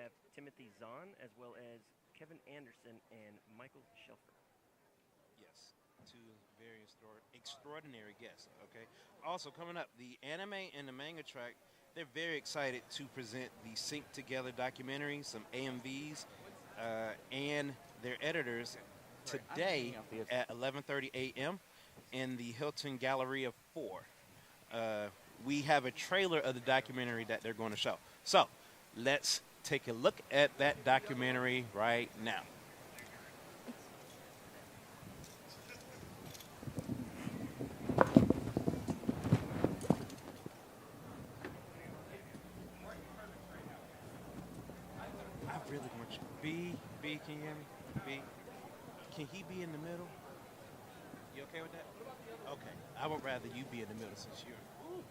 have Timothy Zahn as well as Kevin Anderson and Michael Shelfer. Yes, two very extraordinary guests. Okay. Also coming up, the anime and the manga track. They're very excited to present the Sync Together documentary, some AMVs, and their editors today at 11:30 a.m. in the Hilton Galleria 4. We have a trailer of the documentary that they're going to show. So let's take a look at that documentary right now. I really want you. B, can you hear me? B, can he be in the middle? You okay with that? Okay. I would rather you be in the middle since you're. Ooh.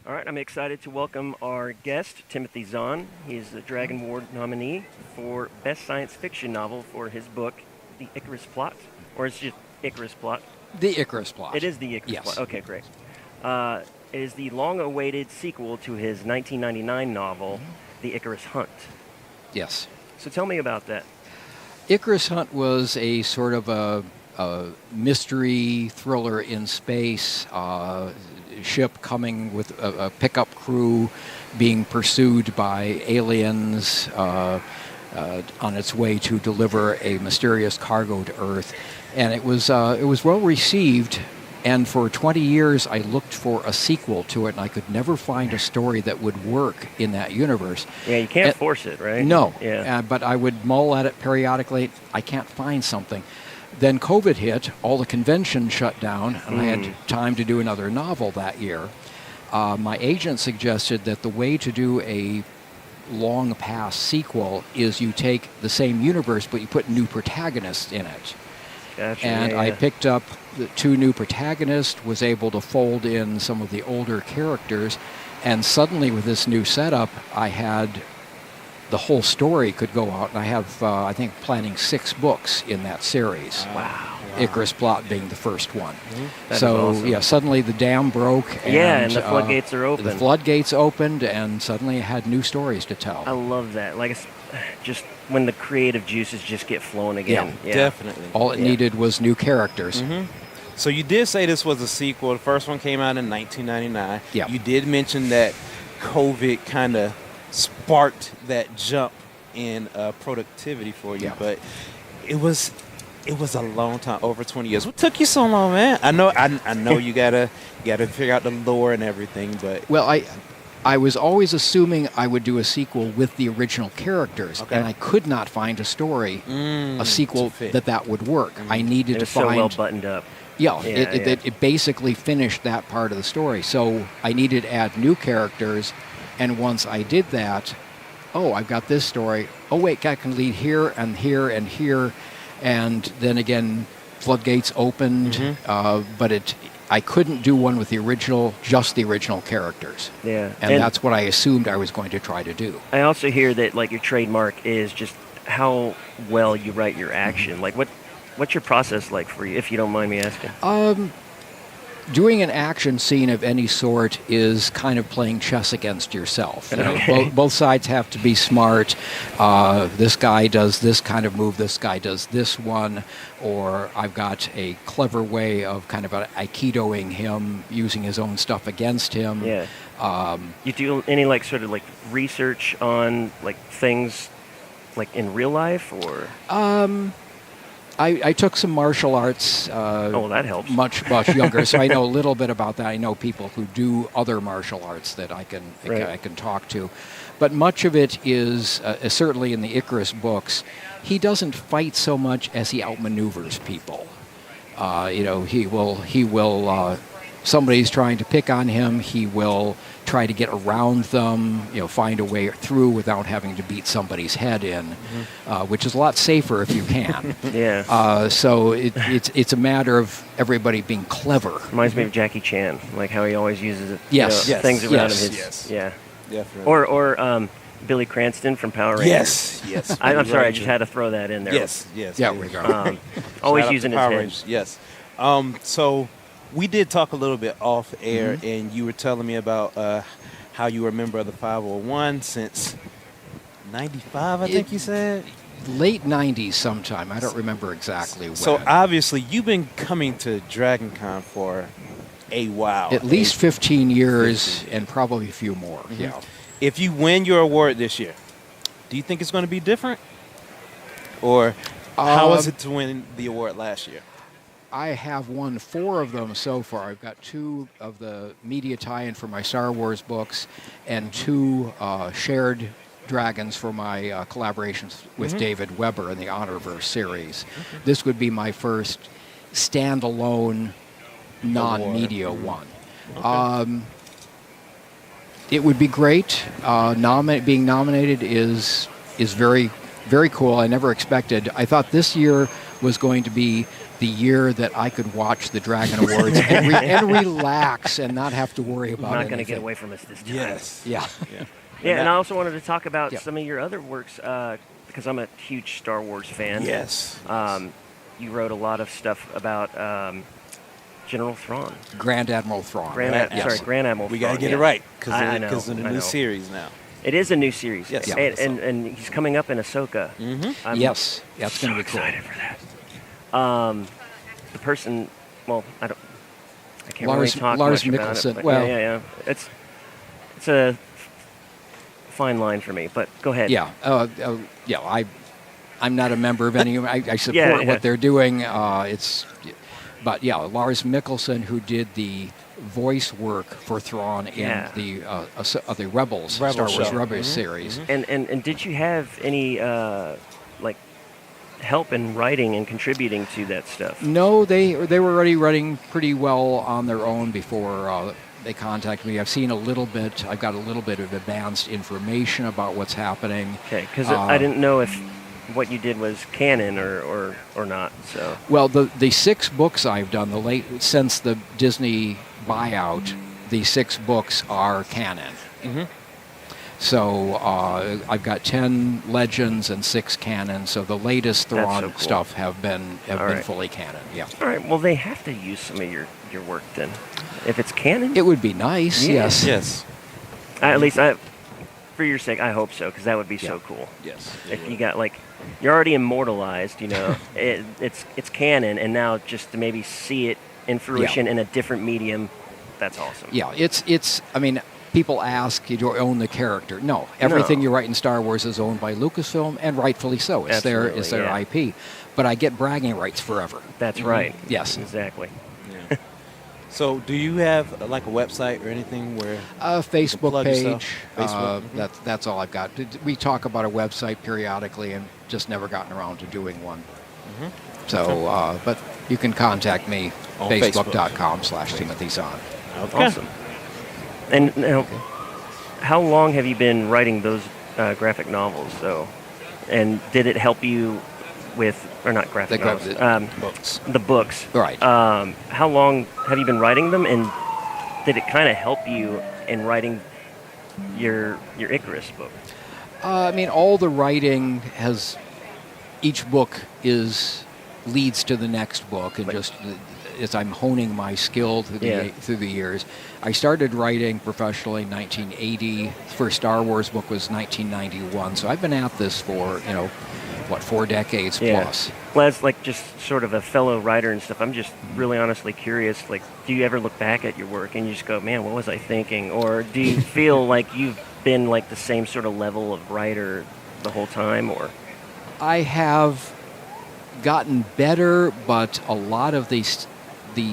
All right, I'm excited to welcome our guest, Timothy Zahn. He is the Dragon Award nominee for Best Science Fiction Novel for his book, The Icarus Plot. Or it's just Icarus Plot? The Icarus Plot. It is The Icarus Yes. Plot. Okay, great. It is the long-awaited sequel to his 1999 novel, The Icarus Hunt. Yes. So tell me about that. Icarus Hunt was a sort of a mystery thriller in space, ship coming with a pickup crew being pursued by aliens on its way to deliver a mysterious cargo to Earth. And it was well received. And for 20 years, I looked for a sequel to it, and I could never find a story that would work in that universe. Yeah, you can't force it, right? No. Yeah. But I would mull at it periodically. I can't find something. Then COVID hit, all the conventions shut down, and I had time to do another novel that year. My agent suggested that the way to do a long past sequel is you take the same universe, but you put new protagonists in it. Gotcha. And I picked up the two new protagonists, was able to fold in some of the older characters, and suddenly with this new setup, I had the whole story could go out, and I have, I think, planning 6 books in that series. Wow. Icarus Plot being the first one. That So, is awesome. yeah, suddenly the dam broke. And the floodgates are open. The floodgates opened, and suddenly I had new stories to tell. I love that. Like, it's just when the creative juices just get flowing again. Yeah, definitely. All it needed was new characters. So you did say this was a sequel. The first one came out in 1999. Yeah. You did mention that COVID kind of sparked that jump in productivity for you, Yeah. but it was a long time, over 20 years. What took you so long, man? I know you gotta figure out the lore and everything, but Well, I was always assuming I would do a sequel with the original characters, Okay. and I could not find a story, a sequel to fit. that would work. I needed It to was so find. well buttoned up. Yeah, Yeah, it basically finished that part of the story. So I needed to add new characters, and once I did that, I've got this story. Oh, wait, I can lead here and here and here. And then again, floodgates opened, but I couldn't do one with just the original characters. Yeah. And that's what I assumed I was going to try to do. I also hear that, like, your trademark is just how well you write your action. Like, what's your process like for you, if you don't mind me asking? doing an action scene of any sort is kind of playing chess against yourself. You know, Okay. both sides have to be smart. This guy does this kind of move, this guy does this one, or I've got a clever way of kind of aikidoing him, using his own stuff against him. Yeah. You do any like sort of like research on like things like in real life or? I took some martial arts. Oh, that helps. Much younger, so I know a little bit about that. I know people who do other martial arts that I can talk to, but much of it is certainly in the Icarus books. He doesn't fight so much as he outmaneuvers people. He will. Somebody's trying to pick on him. He will try to get around them. Find a way through without having to beat somebody's head in, which is a lot safer if you can. Yeah. So it's a matter of everybody being clever. Reminds me of Jackie Chan, like how he always uses Yes. things around Yes. him. Yes. Yeah. Definitely. Or Billy Cranston from Power Rangers. Yes. I'm sorry, I just had to throw that in there. Yes. Yeah, we go. Always Shout out using to his Power head. Rangers, yes. So we did talk a little bit off air, and you were telling me about how you were a member of the 501 since 95, I think you said? Late 90s sometime. I don't remember exactly when. So obviously you've been coming to DragonCon for a while. At least 15 years and probably a few more. Yeah. If you win your award this year, do you think it's going to be different? Or how was it to win the award last year? I have won 4 of them so far. I've got 2 of the media tie-in for my Star Wars books and 2 shared dragons for my collaborations with David Weber in the Honorverse series. This would be my first standalone non-media one. It would be great. Being nominated is very, very cool. I never expected. I thought this year was going to be the year that I could watch the Dragon Awards and relax and not have to worry about it. Not going to get away from us this time. Yes. Yeah. Yeah, and I also wanted to talk about Yeah. some of your other works because I'm a huge Star Wars fan. Yes. You wrote a lot of stuff about General Thrawn. Grand Admiral Thrawn. Grand Admiral We got to Thrawn, get yeah. it right I know, because of the I new know. series now. It is a new series. Yes. Yeah. And he's coming up in Ahsoka. I'm Yes. That's going to be cool. excited for that. The person, well, I can't Lars- really talk Lars much about Mikkelsen. it. But Well- yeah. It's a fine line for me, but go ahead. Yeah. I'm not a member of any. I support Yeah. what they're doing. But yeah, Lars Mikkelsen, who did the voice work for Thrawn in the Rebels, Star Wars show. Rebels series. And did you have any like help in writing and contributing to that stuff? No, they were already running pretty well on their own before they contacted me. I've seen a little bit. I've got a little bit of advanced information about what's happening. Okay, because I didn't know if what you did was canon or not. So Well, the 6 books I've done since the Disney buyout, the 6 books are canon. So I've got 10 legends and 6 canon. So the latest That's Thrawn so cool. stuff have been right. fully canon. Yeah, all right, well they have to use some of your work then, if it's canon. it would be nice. Yeah. Yes. Yes. At least for your sake, I hope so, because that would be so cool. Yes. If you got you're already immortalized, it's canon, and now just to maybe see it in fruition in a different medium, that's awesome. Yeah, it's. I mean, people ask, you don't own the character. No, everything you write in Star Wars is owned by Lucasfilm, and rightfully so. It's their IP. But I get bragging rights forever. That's right. Yes. Exactly. Yeah. So do you have like a website or anything where Facebook plug yourself? page. Facebook. That's all I've got. We talk about a website periodically, and just never gotten around to doing one. So, but you can contact me On facebook.com/Timothy Zahn. Okay. Awesome. And now, how long have you been writing those graphic novels, though? And did it help you with, or not graphic novels, Books. the books? Right. How long have you been writing them, and did it kind of help you in writing your Icarus book? I mean, all the writing each book leads to the next book, and just as I'm honing my skill through the years. I started writing professionally in 1980. The first Star Wars book was 1991. So I've been at this for 4 decades plus. Well, as like just sort of a fellow writer and stuff, I'm just really honestly curious. Like, do you ever look back at your work and you just go, "Man, what was I thinking?" Or do you feel like you've been like the same sort of level of writer the whole time? Or I have gotten better, but a lot of the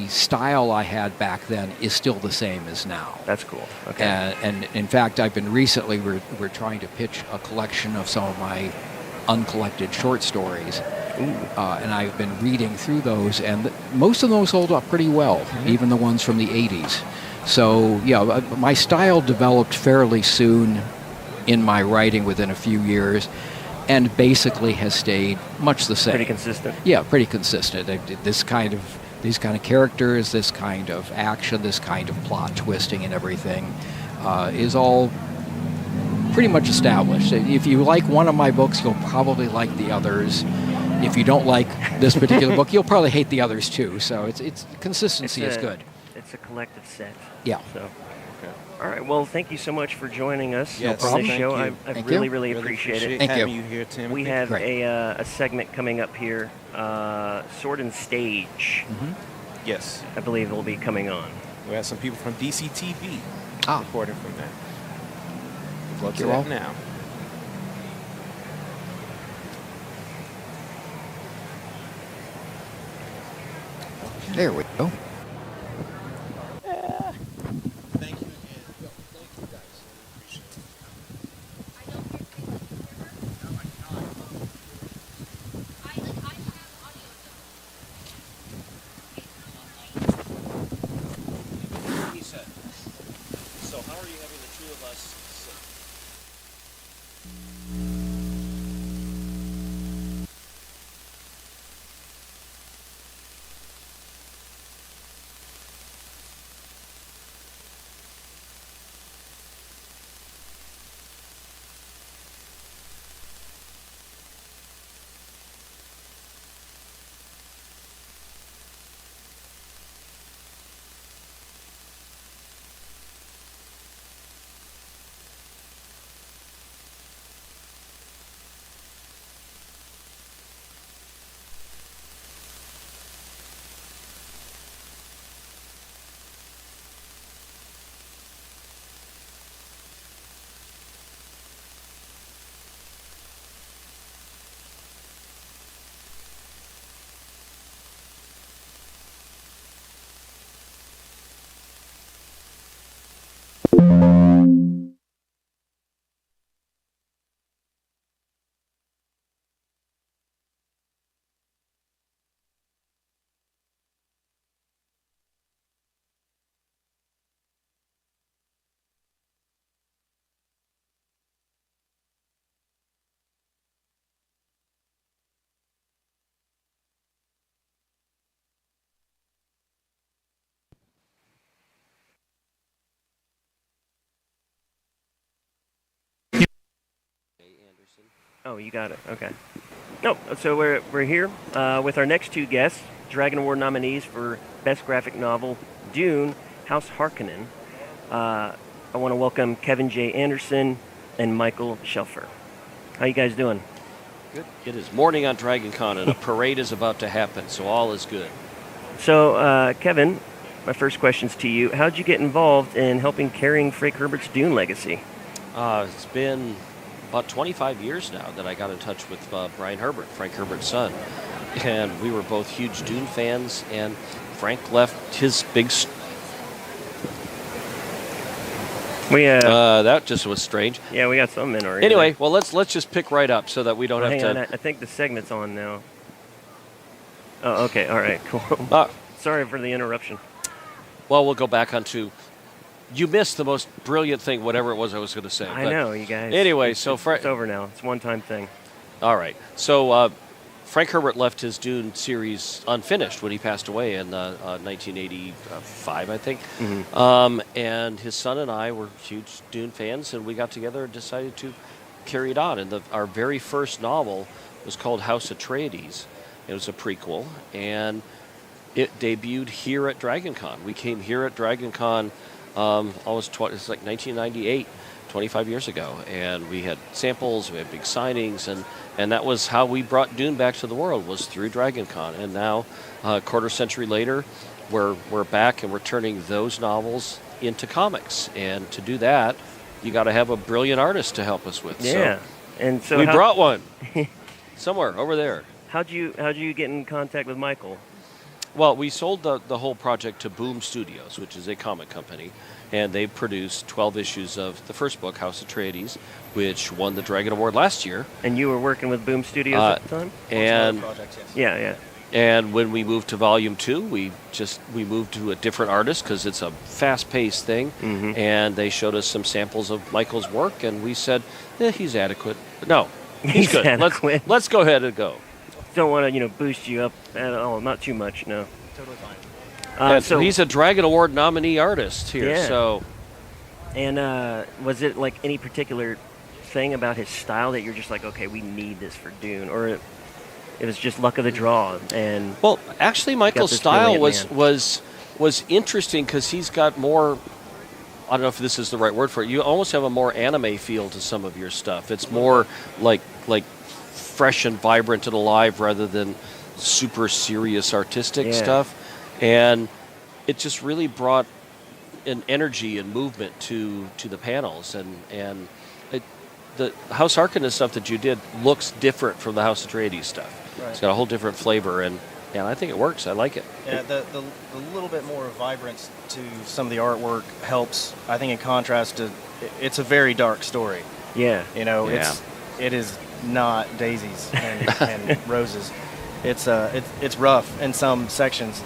style I had back then is still the same as now. That's cool. Okay. And in fact, I've been recently, we're trying to pitch a collection of some of my uncollected short stories. And I've been reading through those, and most of those hold up pretty well, even the ones from the 80s. So, my style developed fairly soon in my writing within a few years, and basically has stayed much the same. Pretty consistent. Yeah, pretty consistent. These kind of characters, this kind of action, this kind of plot twisting and everything is all pretty much established. If you like one of my books, you'll probably like the others. If you don't like this particular book, you'll probably hate the others too. So it's consistency is good. It's a collective set. Yeah. So. All right. Well, thank you so much for joining us Yes, on this thank show. you. I really appreciate it. Thank you. having you here, Tim. We have Great. a segment coming up here, Sword and Stage. Yes. I believe will be coming on. We have some people from DCTV reporting from that. We'll go to you all. that now. There we go. Thank you again. Thank you guys. I appreciate it. He said. So how are you having the two of us sit? Oh, you got it. Okay. No, so we're here with our next two guests, Dragon Award nominees for Best Graphic Novel, Dune, House Harkonnen. I want to welcome Kevin J. Anderson and Michael Shelfer. How you guys doing? Good. It is morning on DragonCon, and a parade is about to happen, so all is good. So, Kevin, my first question's to you. How'd you get involved in helping carrying Frank Herbert's Dune legacy? It's been about 25 years now that I got in touch with Brian Herbert, Frank Herbert's son, and we were both huge Dune fans, and Frank left his big... that just was strange. Yeah, we got some in already. Anyway, well, let's just pick right up so that we don't have hang to... on, I think the segment's on now. Oh, okay, all right, cool. Sorry for the interruption. Well, we'll go back onto... You missed the most brilliant thing, whatever it was I was going to say. I know, you guys. Anyway, it's Frank... It's over now. It's a one-time thing. All right. So Frank Herbert left his Dune series unfinished when he passed away in 1985, I think. Mm-hmm. And his son and I were huge Dune fans, and we got together and decided to carry it on. And our very first novel was called House Atreides. It was a prequel, and it debuted here at DragonCon. We came here at DragonCon it's like 1998, 25 years ago, and we had samples, we had big signings, and that was how we brought Dune back to the world, was through DragonCon. And now, a quarter century later, we're back and we're turning those novels into comics. And to do that, you got to have a brilliant artist to help us with. Yeah, and so we brought one somewhere over there. How'd you get in contact with Michael? Well, we sold the whole project to Boom Studios, which is a comic company, and they produced 12 issues of the first book, House Atreides, which won the Dragon Award last year. And you were working with Boom Studios at the time? And projects, yes. Yeah. And when we moved to Volume 2, we moved to a different artist because it's a fast-paced thing, and they showed us some samples of Michael's work, and we said, he's adequate. No, he's good. Adequate. Let's go ahead and go. Don't want to, boost you up at all. Not too much, no. Totally fine. So he's a Dragon Award nominee artist here, Yeah. so... And was it like any particular thing about his style that you're just like, okay, we need this for Dune, or it was just luck of the draw? And well, actually, Michael's this style brilliant was interesting because he's got more. I don't know if this is the right word for it. You almost have a more anime feel to some of your stuff. It's more like fresh and vibrant and alive rather than super serious artistic stuff, and it just really brought an energy and movement to the panels, and the House Harkonnen stuff that you did looks different from the House Atreides stuff. Right. It's got a whole different flavor, and I think it works. I like it. Yeah, the little bit more vibrance to some of the artwork helps. I think in contrast to, it's a very dark story. yeah, It is not daisies and roses. It's rough in some sections.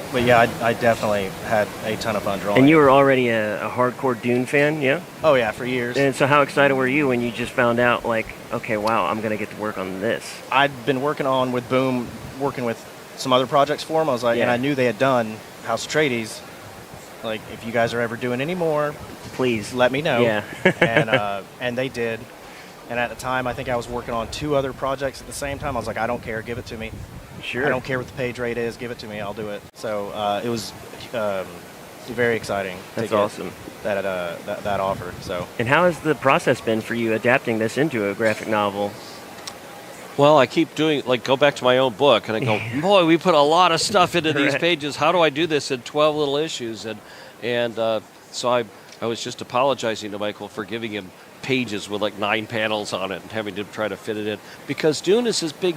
But yeah, I definitely had a ton of fun drawing. and you were already a hardcore Dune fan, yeah? Oh yeah, for years. And so how excited were you when you just found out, like, okay, wow, I'm going to get to work on this? I'd been working with some other projects for them. I was like, and I knew they had done House Atreides. Like, if you guys are ever doing any more, Please. let me know. Yeah. And they did. And at the time, I think I was working on 2 other projects at the same time. I was like, I don't care, give it to me. Sure. I don't care what the page rate is, give it to me, I'll do it. So it was very exciting. That's to get awesome. That offer. So. And how has the process been for you adapting this into a graphic novel? Well, I keep doing, go back to my own book, and I go, boy, we put a lot of stuff into these Correct. pages. How do I do this in 12 little issues? And so I was just apologizing to Michael for giving him pages with 9 panels on it and having to try to fit it in, because Dune is this big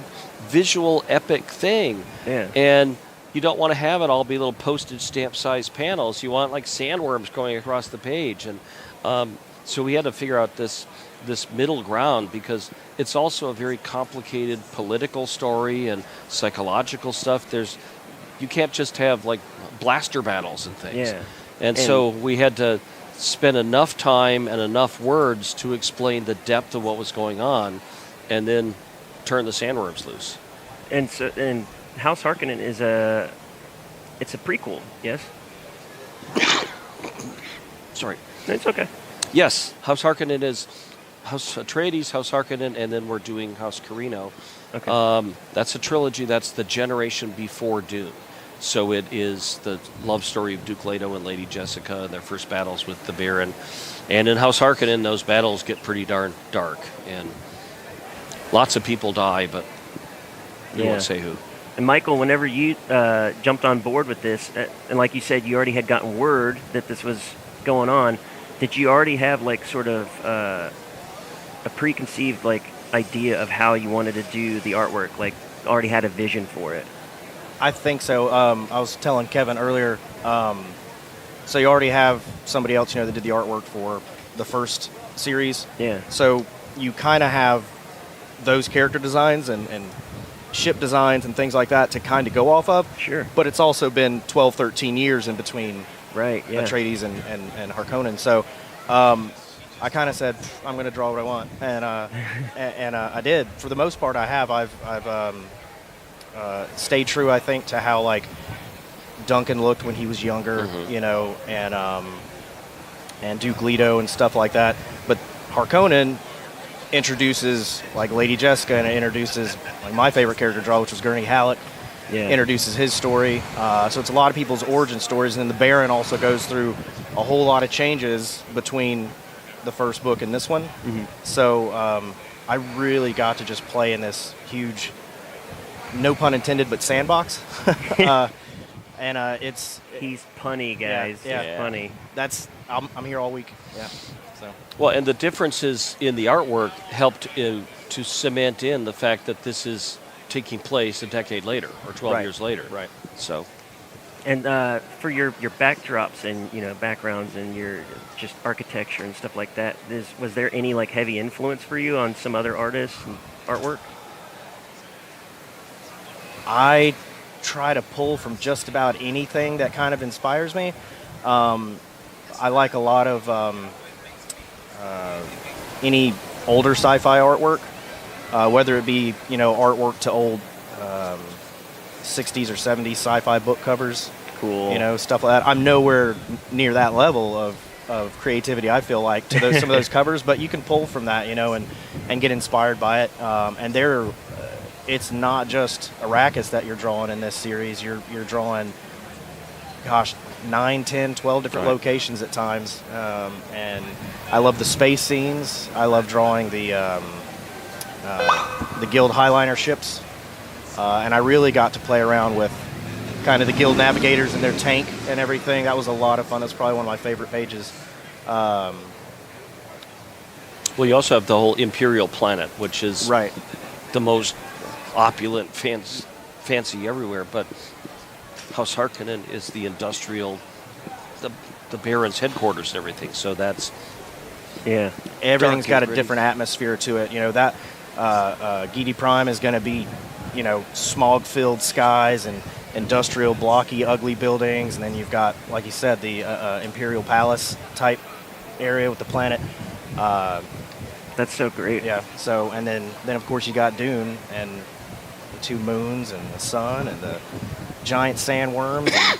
visual epic thing. Yeah. And you don't want to have it all be little postage stamp sized panels. You want sandworms going across the page. And so we had to figure out this middle ground, because it's also a very complicated political story and psychological stuff. You can't just have blaster battles and things. Yeah. And so we had to spend enough time and enough words to explain the depth of what was going on, and then turn the sandworms loose. And House Harkonnen it's a prequel, yes? Sorry. It's okay. Yes, House Harkonnen is House Atreides, House Harkonnen, and then we're doing House Carino. Okay. That's a trilogy. That's the generation before Dune. So it is the love story of Duke Leto and Lady Jessica and their first battles with the Baron. And in House Harkonnen, those battles get pretty darn dark. And lots of people die, but we won't say who. And Michael, whenever you jumped on board with this, and like you said, you already had gotten word that this was going on, did you already have sort of a preconceived idea of how you wanted to do the artwork? Already had a vision for it? I think so. I was telling Kevin earlier, so you already have somebody else, that did the artwork for the first series. Yeah. So you kind of have those character designs and ship designs and things like that to kind of go off of. Sure. But it's also been 12, 13 years in between Right, yeah. Atreides and Harkonnen. So I kind of said, I'm going to draw what I want. And I did. For the most part, I have. I've stayed true, I think, to how Duncan looked when he was younger, and Duke Leto and stuff like that. But Harkonnen introduces Lady Jessica, and it introduces my favorite character to draw, which was Gurney Halleck, introduces his story. So it's a lot of people's origin stories, and then the Baron also goes through a whole lot of changes between the first book and this one. So I really got to just play in this huge, no pun intended, but sandbox. And he's punny, guys. Yeah, He's funny. I'm here all week. Yeah. So. Well, and the differences in the artwork helped to cement in the fact that this is taking place a decade later or 12 years later. Right. So. And for your backdrops and backgrounds and your just architecture and stuff like that, was there any like heavy influence for you on some other artists and artwork? I try to pull from just about anything that kind of inspires me. I like a lot of any older sci-fi artwork, whether it be artwork to old 60s or 70s sci-fi book covers. Cool. Stuff like that. I'm nowhere near that level of creativity, I feel like, to some of those covers, but you can pull from that, and get inspired by it. And it's not just Arrakis that you're drawing in this series. You're drawing, 9, 10, 12 different locations at times. And I love the space scenes. I love drawing the Guild Highliner ships. And I really got to play around with kind of the Guild navigators and their tank and everything. That was a lot of fun. That's probably one of my favorite pages. Well, you also have the whole Imperial planet, which is the most opulent, fancy everywhere. But House Harkonnen is the industrial, the Baron's headquarters and everything. So that's everything's got a different atmosphere to it. That Gidi Prime is going to be smog-filled skies and industrial, blocky, ugly buildings, and then you've got, like you said, the Imperial Palace type area with the planet. That's so great. Yeah. So, and then of course you got Dune and the 2 moons and the sun and the giant sandworms and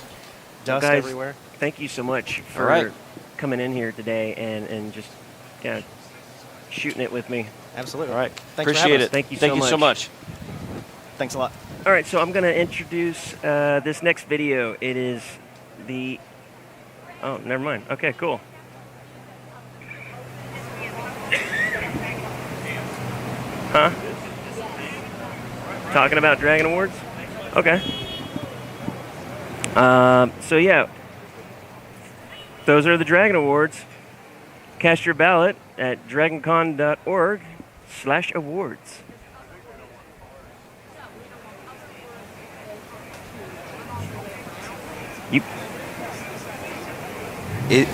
dust guys, everywhere. Thank you so much for coming in here today and just shooting it with me. Absolutely. All right. Thanks Appreciate for having us. it. Thank you so much. Thanks a lot. All right, so I'm going to introduce this next video. It is the... Oh, never mind. Okay, cool. Huh? Talking about Dragon Awards? Okay. So, yeah. Those are the Dragon Awards. Cast your ballot at DragonCon.org/awards.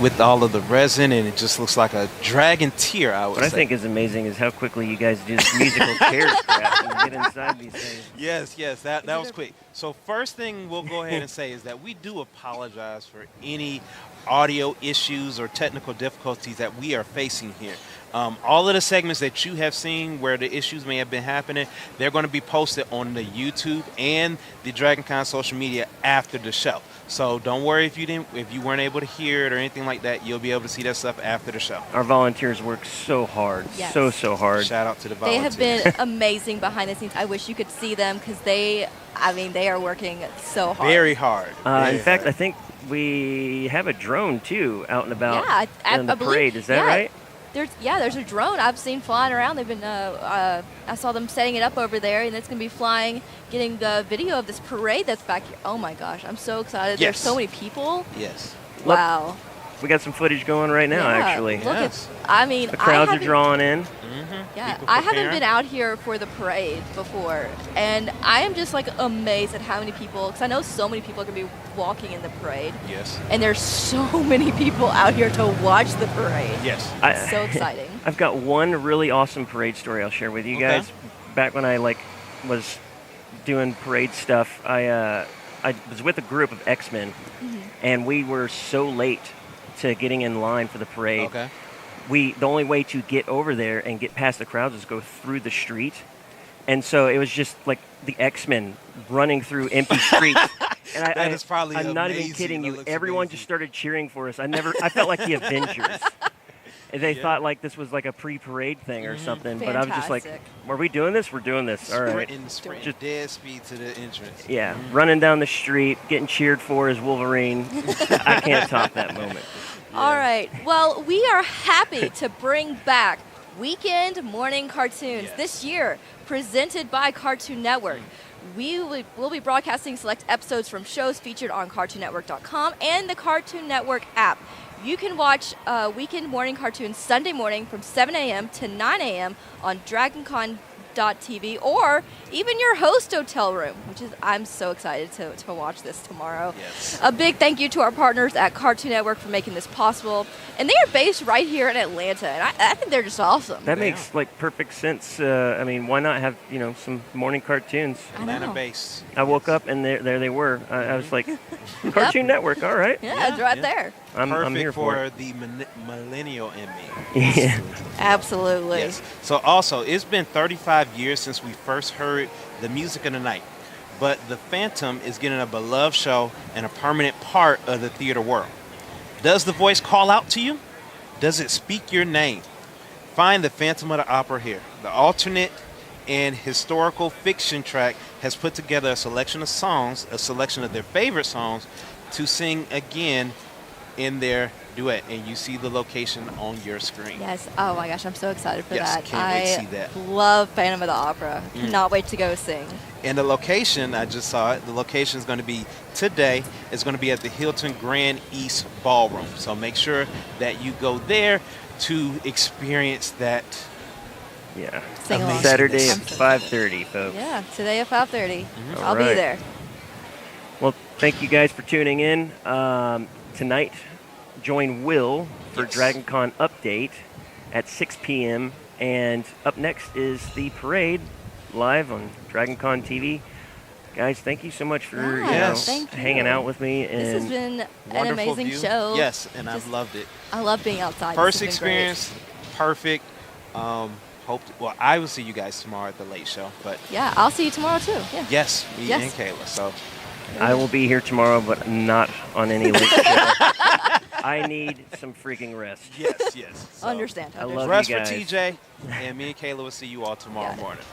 With all of the resin, and it just looks like a dragon tier, I would say. What I think is amazing is how quickly you guys do this musical chair scrap and get inside these things. Yes, that was quick. So first thing we'll go ahead and say is that we do apologize for any audio issues or technical difficulties that we are facing here. All of the segments that you have seen where the issues may have been happening, they're going to be posted on the YouTube and the DragonCon social media after the show. So don't worry if you weren't able to hear it or anything like that. You'll be able to see that stuff after the show. Our volunteers work so hard, so hard. Shout out to the volunteers. They have been amazing behind the scenes. I wish you could see them because they are working so hard. Very hard. In fact, I think we have a drone too out and about in the I parade. Is that right? There's a drone I've seen flying around. They've been I saw them setting it up over there, and it's going to be flying, getting the video of this parade that's back here. Oh my gosh, I'm so excited. Yes. There's so many people. Yes. Wow. We got some footage going right now, actually. Look Yes. The crowds are drawing in. Yeah, I haven't been out here for the parade before, and I am just like amazed at how many people, because I know so many people are going to be walking in the parade. Yes. And there's so many people out here to watch the parade. Yes. It's so exciting. I've got one really awesome parade story I'll share with you guys. Back when I was doing parade stuff, I was with a group of X-Men, and we were so late to getting in line for the parade. Okay. The only way to get over there and get past the crowds is go through the street. And so it was just like the X-Men running through empty streets. And That is probably I'm not even amazing. kidding That you. looks Everyone amazing. just started cheering for us. I felt like the Avengers. they thought like this was like a pre-parade thing or something. But I was just like, Fantastic. "Are we doing this? We're doing this. All right." Sprint Just- dead speed to the entrance. Yeah, running down the street, getting cheered for as Wolverine. I can't top that moment. All right. Well, we are happy to bring back Weekend Morning Cartoons this year, presented by Cartoon Network. We'll be broadcasting select episodes from shows featured on CartoonNetwork.com and the Cartoon Network app. You can watch Weekend Morning Cartoons Sunday morning from 7 a.m. to 9 a.m. on DragonConTV or even your host hotel room, which is I'm so excited to watch this tomorrow. Yes. A big thank you to our partners at Cartoon Network for making this possible. And they are based right here in Atlanta, and I think they're just awesome. That makes like perfect sense. I mean, why not have some morning cartoons? I know. Atlanta based. I woke up and there they were. I was like, Cartoon Network, all right. Yeah, it's right there. I'm Perfect here for for it. the millennial in me. Yeah. Absolutely. Yes. So also, it's been 35 years since we first heard the music of the night. But The Phantom is getting a beloved show and a permanent part of the theater world. Does the voice call out to you? Does it speak your name? Find The Phantom of the Opera here. The alternate and historical fiction track has put together a selection of songs, a selection of their favorite songs, to sing again in their duet. And you see the location on your screen. Yes. Oh my gosh, I'm so excited for Yes, that. can't wait to see that. Love Phantom of the Opera. Cannot wait to go sing. And the location, I just saw it, the location is going to be today. It's going to be at the Hilton Grand East Ballroom. So make sure that you go there to experience that. Yeah. Sing along. Saturday at I'm so 5:30, folks. Yeah, today at 5:30. Mm-hmm. I'll be Alright. there. Well, thank you guys for tuning in. Tonight, join Will for Yes. DragonCon Update at 6 p.m. And up next is the parade live on DragonConTV. Guys, thank you so much for Yes. thank you. hanging out with me. And This has been an Wonderful amazing view. show. Yes, and I've Just- loved it. I love being outside. First This has been great. experience, perfect. I will see you guys tomorrow at the late show. But Yeah, I'll see you tomorrow too. Yeah. yes, me Yes. and Kayla. So I will be here tomorrow, but not on any late show. I need some freaking rest. yes. So, Understand. I love rest you for guys. TJ, and me and Kayla will see you all tomorrow Got it. morning.